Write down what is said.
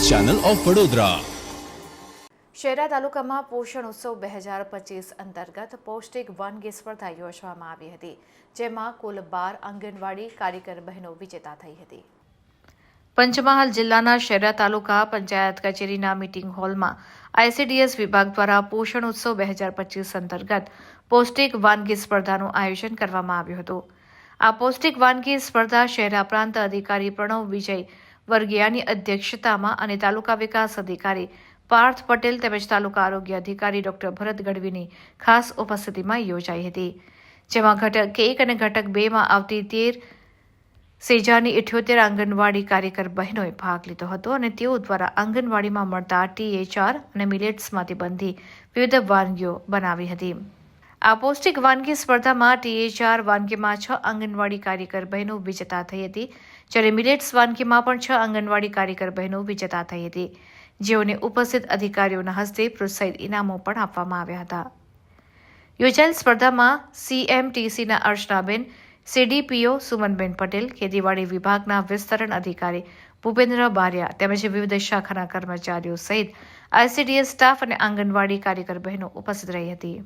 Channel of Vadodara. Shehera તાલુકામાં પોષણ ઉત્સવ 2025 અંતર્ગત પૌષ્ટિક વાનગી સ્પર્ધા યોજવામાં આવી હતી, જેમાં કુલ 12 આંગણવાડી કાર્યકર બહેનો વિજેતા થઈ હતી। પંચમહાલ જિલ્લાના શહેરા તાલુકા પંચાયત કચેરીના મીટિંગ હોલમાં આઈસીડીએસ વિભાગ દ્વારા પોષણ ઉત્સવ 2025 અંતર્ગત પૌષ્ટિક વાનગી સ્પર્ધાનું આયોજન કરવામાં આવ્યું હતું। આ પૌષ્ટિક વાનગી સ્પર્ધા શહેરા પ્રાંત અધિકારી પ્રણવ વિજય વર્ગિયાની અધ્યક્ષતામાં અને તાલુકા વિકાસ અધિકારી પાર્થ પટેલ તેમજ તાલુકા આરોગ્ય અધિકારી ડોક્ટર ભરત ગઢવીની ખાસ ઉપસ્થિતિમાં યોજાઈ હતી, જેમાં ઘટક 1 અને ઘટક 2 માં આવતી 13 સેજાની 78 આંગણવાડી કાર્યકર બહેનોએ ભાગ લીધો હતો અને તેઓ દ્વારા આંગણવાડીમાં મળતા THR અને મિલેટ્સમાંથી બનતી વિવિધ વાનગીઓ બનાવી હતી। આ પૌષ્ટિક વાનગી સ્પર્ધામાં THR વાનગીમાં 6 આંગણવાડી કાર્યકર બહેનો વિજેતા થઈ હતી, જ્યારે મિલેટ્સ વાનગીમાં પણ 6 આંગણવાડી કાર્યકર બહેનો વિજેતા થઈ હતી, જેઓને ઉપસ્થિત અધિકારીઓના હસ્તે પ્રોત્સાહિત ઇનામો પણ આપવામાં આવ્યા હતા। યોજાયેલ સ્પર્ધામાં CMTCના અર્ચનાબેન, CDPO સુમનબેન પટેલ, ખેતીવાડી વિભાગના વિસ્તરણ અધિકારી ભૂપેન્દ્ર બારિયા તેમજ વિવિધ શાખાના કર્મચારીઓ સહિત ICDS સ્ટાફ અને આંગણવાડી કાર્યકર બહેનો ઉપસ્થિત રહી હતી।